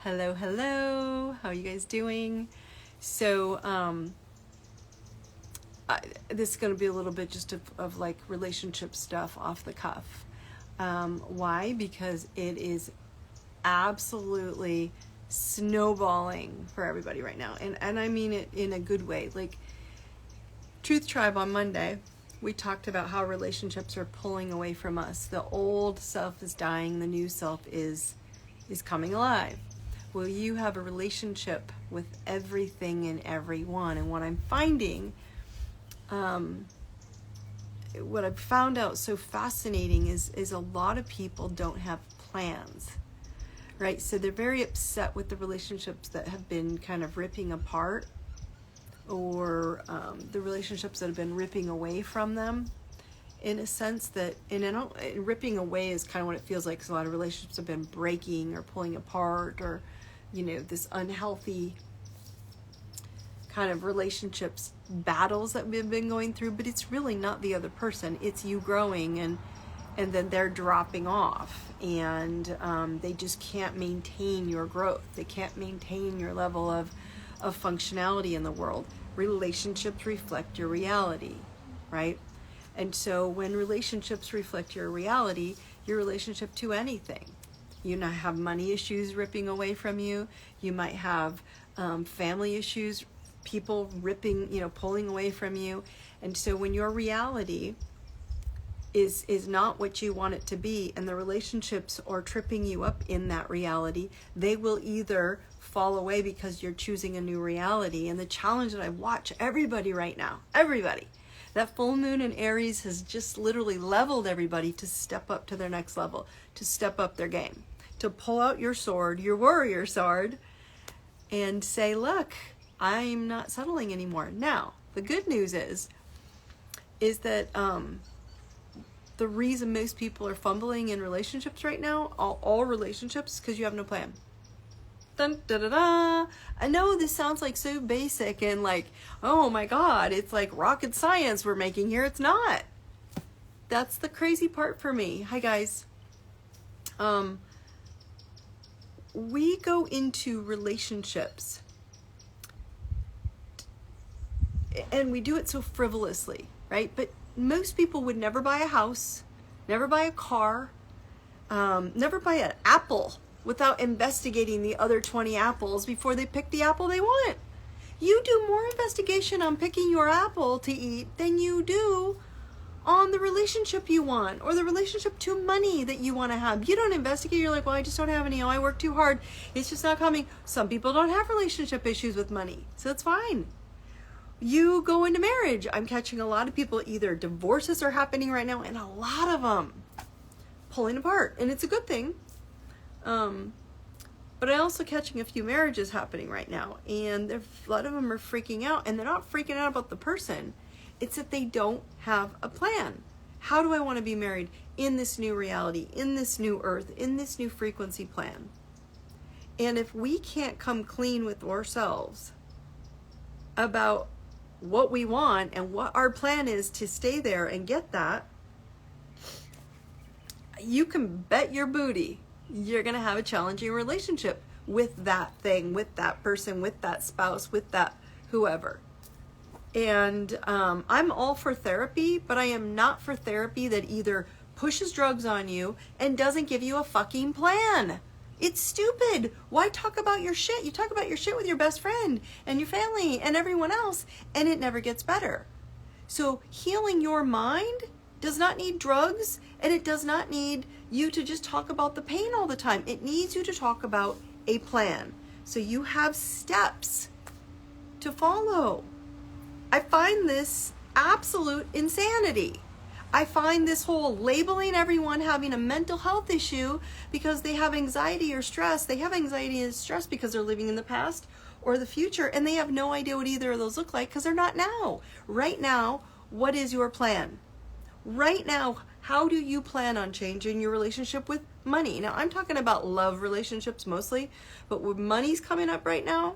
Hello, hello. How are you guys doing? So, this is going to be a little bit just of like relationship stuff off the cuff. Why? Because it is absolutely snowballing for everybody right now. And I mean it in a good way. Like, Truth Tribe on Monday, we talked about how relationships are pulling away from us. The old self is dying, the new self is coming alive. Well, you have a relationship with everything and everyone. And what I'm finding, what I've found out so fascinating is a lot of people don't have plans, right? So they're very upset with the relationships that have been kind of ripping apart, or the relationships that have been ripping away from them, in a sense that, ripping away is kind of what it feels like, because a lot of relationships have been breaking or pulling apart, or this unhealthy kind of relationships battles that we've been going through. But it's really not the other person, it's you growing, and then they're dropping off, and they just can't maintain your growth. They can't maintain your level of functionality in the world. Relationships reflect your reality, right? And so when relationships reflect your reality, your relationship to anything, you might have money issues ripping away from you. You might have family issues, people ripping, pulling away from you. And so when your reality is not what you want it to be, and the relationships are tripping you up in that reality, they will either fall away because you're choosing a new reality. And the challenge that I watch everybody right now, that full moon in Aries has just literally leveled everybody to step up to their next level, to step up their game, to pull out your sword, your warrior sword, and say, look, I'm not settling anymore. Now, the good news is that the reason most people are fumbling in relationships right now, all relationships, is because you have no plan. Dun, da, da, da. I know this sounds like so basic and like, oh my God, it's like rocket science we're making here. It's not. That's the crazy part for me. Hi guys. We go into relationships and we do it so frivolously, right? But most people would never buy a house, never buy a car, never buy an apple without investigating the other 20 apples before they pick the apple they want. You do more investigation on picking your apple to eat than you do on the relationship you want, or the relationship to money that you want to have. You don't investigate. You're like, well, I just don't have any. Oh, I work too hard. It's just not coming. Some people don't have relationship issues with money, so it's fine. You go into marriage. I'm catching a lot of people, either divorces are happening right now, and a lot of them pulling apart, and it's a good thing. But I'm also catching a few marriages happening right now, and a lot of them are freaking out, and they're not freaking out about the person. It's that they don't have a plan. How do I want to be married in this new reality, in this new earth, in this new frequency plan? And if we can't come clean with ourselves about what we want and what our plan is to stay there and get that, you can bet your booty you're going to have a challenging relationship with that thing, with that person, with that spouse, with that whoever. And I'm all for therapy, but I am not for therapy that either pushes drugs on you and doesn't give you a fucking plan. It's stupid. Why talk about your shit? You talk about your shit with your best friend and your family and everyone else, and it never gets better. So healing your mind does not need drugs, and it does not need you to just talk about the pain all the time. It needs you to talk about a plan. So you have steps to follow. I find this absolute insanity. I find this whole labeling everyone having a mental health issue because they have anxiety or stress. They have anxiety and stress because they're living in the past or the future, and they have no idea what either of those look like because they're not now. Right now, what is your plan? Right now, how do you plan on changing your relationship with money? Now, I'm talking about love relationships mostly, but when money's coming up right now,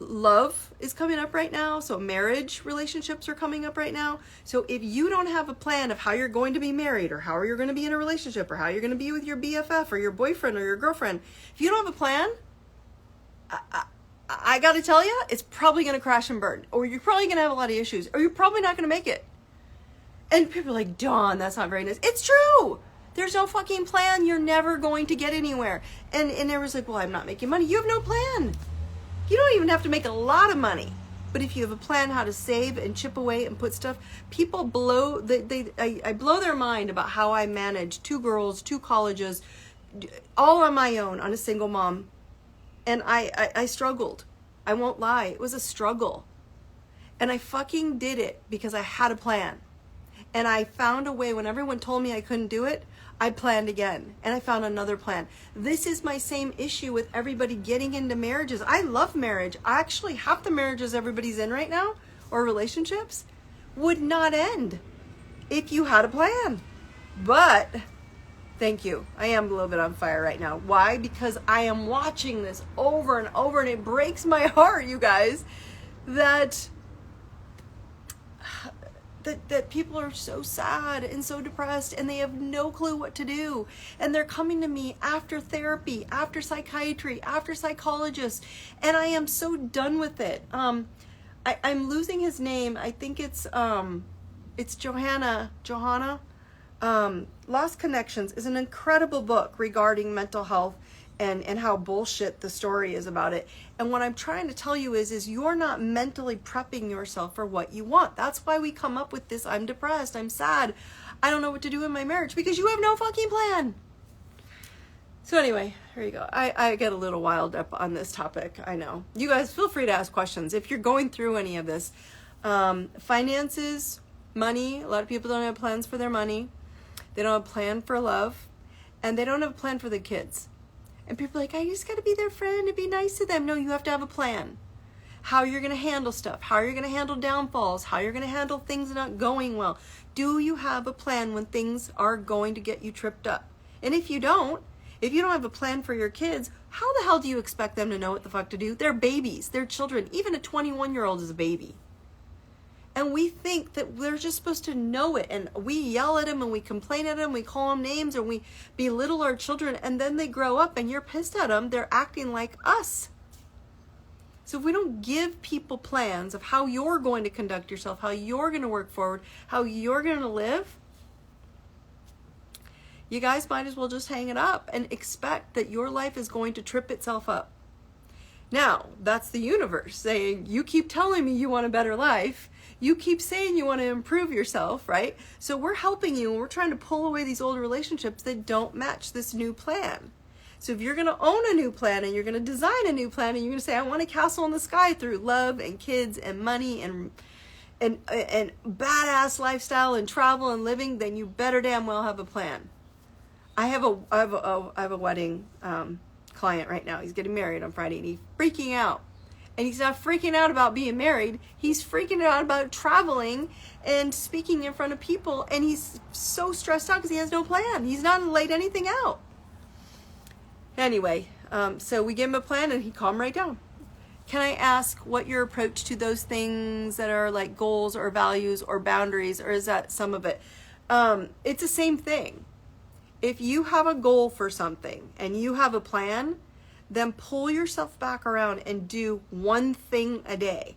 love is coming up right now. So marriage relationships are coming up right now. So if you don't have a plan of how you're going to be married, or how you're going to be in a relationship, or how you're going to be with your BFF or your boyfriend or your girlfriend, if you don't have a plan, I got to tell you, it's probably going to crash and burn, or you're probably going to have a lot of issues, or you're probably not going to make it. And people are like, Dawn, that's not very nice. It's true. There's no fucking plan. You're never going to get anywhere. And everyone's like, well, I'm not making money. You have no plan. You don't even have to make a lot of money. But if you have a plan how to save and chip away and put stuff, people I blow their mind about how I managed 2 girls, 2 colleges, all on my own, on a single mom. And I struggled. I won't lie. It was a struggle. And I fucking did it because I had a plan. And I found a way. When everyone told me I couldn't do it, I planned again, and I found another plan. This is my same issue with everybody getting into marriages. I love marriage. Actually, half the marriages everybody's in right now, or relationships, would not end if you had a plan. But, thank you. I am a little bit on fire right now. Why? Because I am watching this over and over, and it breaks my heart, you guys, that people are so sad and so depressed, and they have no clue what to do. And they're coming to me after therapy, after psychiatry, after psychologists, and I am so done with it. I'm losing his name. I think it's Johanna. Lost Connections is an incredible book regarding mental health and how bullshit the story is about it. And what I'm trying to tell you is you're not mentally prepping yourself for what you want. That's why we come up with this, I'm depressed, I'm sad, I don't know what to do in my marriage, because you have no fucking plan. So anyway, here you go. I get a little wild up on this topic, I know. You guys feel free to ask questions if you're going through any of this. Finances, money, a lot of people don't have plans for their money. They don't have a plan for love, and they don't have a plan for the kids. And people are like, I just got to be their friend and be nice to them. No, you have to have a plan. How you're going to handle stuff, how you're going to handle downfalls, how you're going to handle things not going well. Do you have a plan when things are going to get you tripped up? And if you don't have a plan for your kids, how the hell do you expect them to know what the fuck to do? They're babies, they're children. Even a 21-year-old is a baby. And we think that we're just supposed to know it, and we yell at them and we complain at them, we call them names, and we belittle our children, and then they grow up and you're pissed at them, they're acting like us. So if we don't give people plans of how you're going to conduct yourself, how you're going to work forward, how you're going to live, you guys might as well just hang it up and expect that your life is going to trip itself up. Now, that's the universe saying, you keep telling me you want a better life. You keep saying you want to improve yourself, right? So we're helping you, and we're trying to pull away these old relationships that don't match this new plan. So if you're going to own a new plan, and you're going to design a new plan, and you're going to say, I want a castle in the sky through love and kids and money and badass lifestyle and travel and living, then you better damn well have a plan. I have a wedding client right now. He's getting married on Friday, and he's freaking out. And he's not freaking out about being married. He's freaking out about traveling and speaking in front of people. And he's so stressed out because he has no plan. He's not laid anything out. Anyway, so we give him a plan, and he calmed right down. Can I ask what your approach to those things that are like goals or values or boundaries, or is that some of it? It's the same thing. If you have a goal for something and you have a plan, then pull yourself back around and do one thing a day.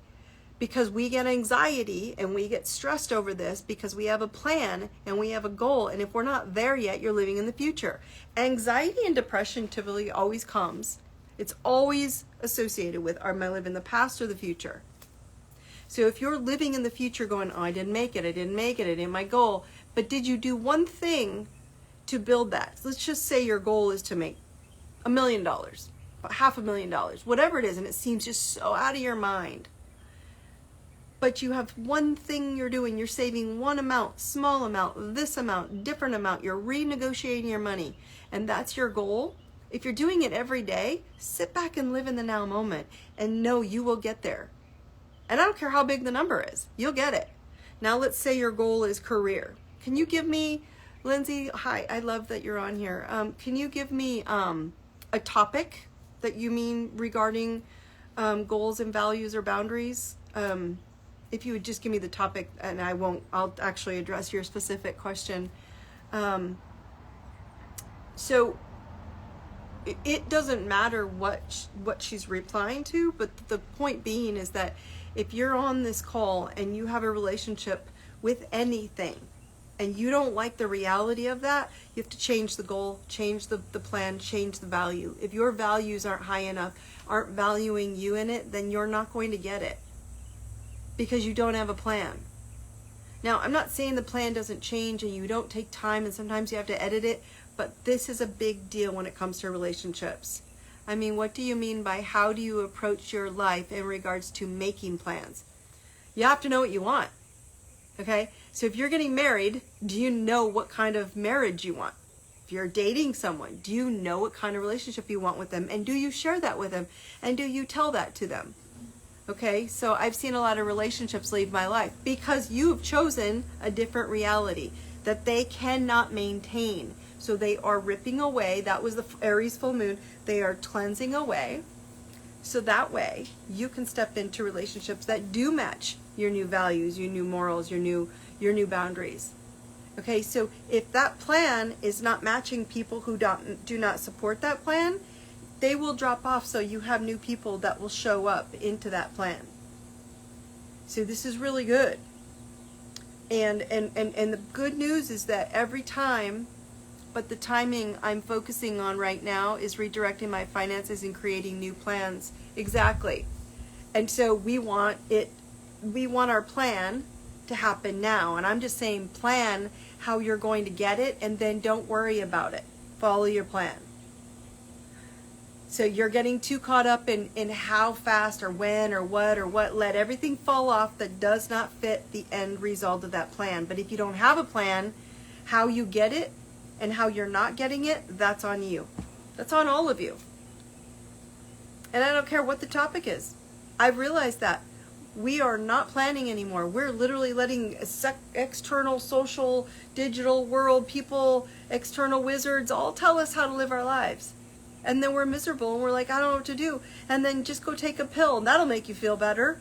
Because we get anxiety and we get stressed over this because we have a plan and we have a goal. And if we're not there yet, you're living in the future. Anxiety and depression typically always comes. It's always associated with, am I living in the past or the future? So if you're living in the future going, oh, I didn't make it, I didn't my goal. But did you do one thing to build that? So let's just say your goal is to make $1 million. $500,000, whatever it is, and it seems just so out of your mind. But you have one thing you're doing, you're saving one amount, small amount, this amount, different amount, you're renegotiating your money, and that's your goal. If you're doing it every day, sit back and live in the now moment and know you will get there. And I don't care how big the number is, you'll get it. Now let's say your goal is career. Can you give me, Lindsay, hi, I love that you're on here. Can you give me a topic that you mean regarding goals and values or boundaries. If you would just give me the topic, and I'll actually address your specific question. So it doesn't matter what she's replying to, but the point being is that if you're on this call and you have a relationship with anything and you don't like the reality of that, you have to change the goal, change the plan, change the value. If your values aren't high enough, aren't valuing you in it, then you're not going to get it because you don't have a plan. Now, I'm not saying the plan doesn't change and you don't take time and sometimes you have to edit it, but this is a big deal when it comes to relationships. I mean, what do you mean by how do you approach your life in regards to making plans? You have to know what you want. Okay? So if you're getting married, do you know what kind of marriage you want? If you're dating someone, do you know what kind of relationship you want with them? And do you share that with them? And do you tell that to them? Okay? So I've seen a lot of relationships leave my life because you've chosen a different reality that they cannot maintain. So they are ripping away. That was the Aries full moon. They are cleansing away. So that way you can step into relationships that do match your new values, your new morals, your new boundaries. Okay, so if that plan is not matching people who do not support that plan, they will drop off, so you have new people that will show up into that plan. So this is really good. And the good news is that every time, but the timing I'm focusing on right now is redirecting my finances and creating new plans. Exactly. And so we want our plan to happen now. And I'm just saying, plan how you're going to get it, and then don't worry about it. Follow your plan. So you're getting too caught up in how fast or when or what. Let everything fall off that does not fit the end result of that plan. But if you don't have a plan, how you get it and how you're not getting it, that's on you. That's on all of you. And I don't care what the topic is. I've realized that we are not planning anymore. We're literally letting external, social, digital world people, external wizards all tell us how to live our lives. And then we're miserable and we're like, I don't know what to do. And then just go take a pill and that'll make you feel better.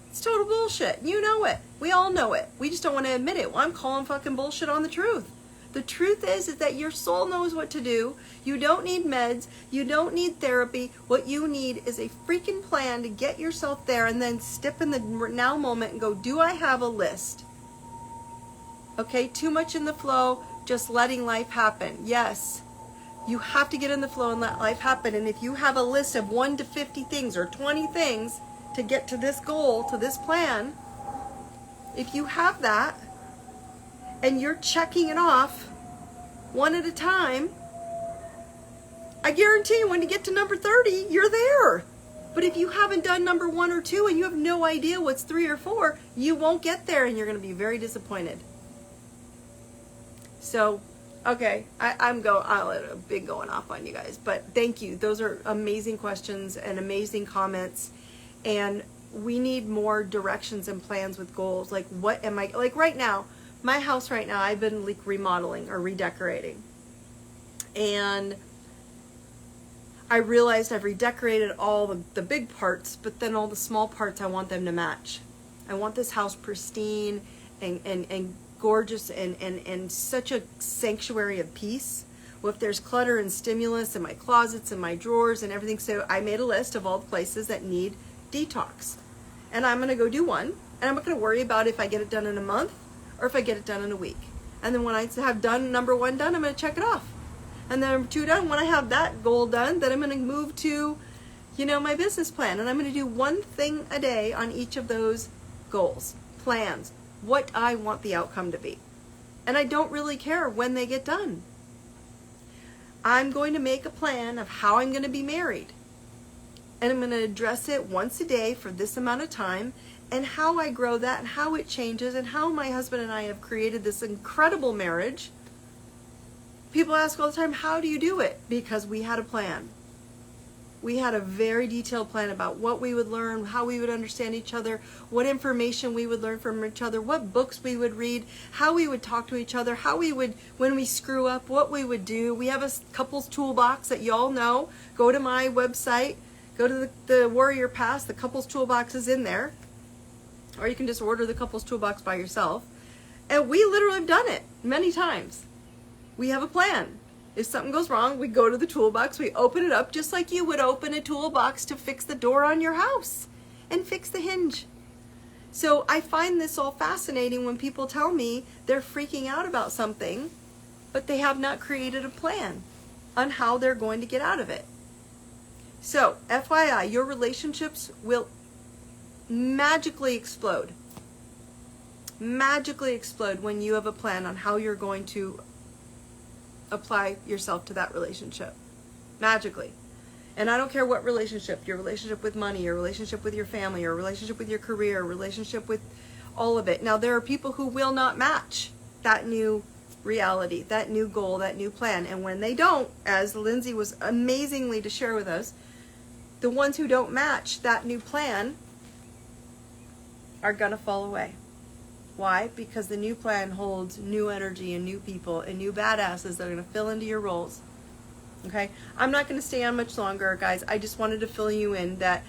It's total bullshit. You know it. We all know it. We just don't want to admit it. Well, I'm calling fucking bullshit on the truth. The truth is that your soul knows what to do. You don't need meds. You don't need therapy. What you need is a freaking plan to get yourself there, and then step in the now moment and go, do I have a list? Okay, too much in the flow, just letting life happen. Yes, you have to get in the flow and let life happen. And if you have a list of 1 to 50 things or 20 things to get to this goal, to this plan, if you have that, and you're checking it off one at a time, I guarantee you when you get to number 30, you're there. But if you haven't done number 1 or 2 and you have no idea what's 3 or 4, you won't get there and you're going to be very disappointed. So, okay, I've been going off on you guys, but thank you. Those are amazing questions and amazing comments. And we need more directions and plans with goals. Like, what am I, like right now, my house right now, I've been like remodeling or redecorating. And I realized I've redecorated all the big parts, but then all the small parts, I want them to match. I want this house pristine and gorgeous and such a sanctuary of peace. Well, if there's clutter and stimulus in my closets and my drawers and everything, so I made a list of all the places that need detox. And I'm going to go do one, and I'm not going to worry about if I get it done in a month or if I get it done in a week. And then when I have done number 1 done, I'm going to check it off. And then number 2 done, when I have that goal done, then I'm going to move to, my business plan. And I'm going to do 1 thing a day on each of those goals, plans, what I want the outcome to be. And I don't really care when they get done. I'm going to make a plan of how I'm going to be married. And I'm going to address it once a day for this amount of time, and how I grow that and how it changes and how my husband and I have created this incredible marriage. People ask all the time, how do you do it? Because we had a plan. We had a very detailed plan about what we would learn, how we would understand each other, what information we would learn from each other, what books we would read, how we would talk to each other, how we would, when we screw up, what we would do. We have a couples toolbox that y'all know. Go to my website, Go to the Warrior Pass. The Couples Toolbox is in there. Or you can just order the Couples Toolbox by yourself. And we literally have done it many times. We have a plan. If something goes wrong, we go to the toolbox, we open it up just like you would open a toolbox to fix the door on your house and fix the hinge. So I find this all fascinating when people tell me they're freaking out about something, but they have not created a plan on how they're going to get out of it. So, FYI, your relationships will magically explode. Magically explode when you have a plan on how you're going to apply yourself to that relationship. Magically. And I don't care what relationship, your relationship with money, your relationship with your family, your relationship with your career, relationship with all of it. Now, there are people who will not match that new reality, that new goal, that new plan. And when they don't, as Lindsay was amazingly to share with us, the ones who don't match that new plan are going to fall away. Why? Because the new plan holds new energy and new people and new badasses that are going to fill into your roles. Okay? I'm not going to stay on much longer, guys. I just wanted to fill you in that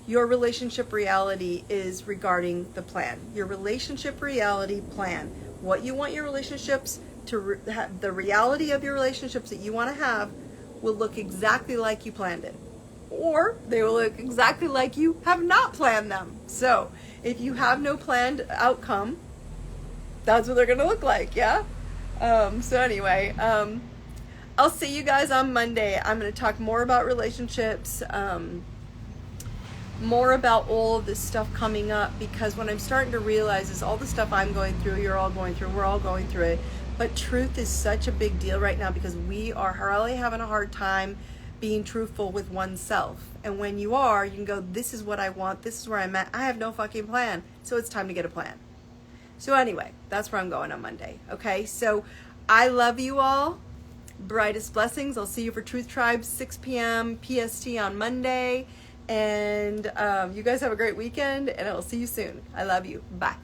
your relationship reality is regarding the plan. Your relationship reality plan. What you want your relationships to have, the reality of your relationships that you want to have will look exactly like you planned it. Or they will look exactly like you have not planned them. So, if you have no planned outcome, that's what they're going to look like, yeah? So anyway, I'll see you guys on Monday. I'm going to talk more about relationships, more about all of this stuff coming up, because what I'm starting to realize is all the stuff I'm going through, you're all going through, we're all going through it. But truth is such a big deal right now because we are really having a hard time being truthful with oneself. And when you are, you can go, this is what I want, this is where I'm at, I have no fucking plan, so it's time to get a plan. So anyway, that's where I'm going on Monday. Okay, so I love you all. Brightest blessings. I'll see you for Truth Tribe, 6 p.m. PST on Monday. And you guys have a great weekend, and I'll see you soon. I love you. Bye.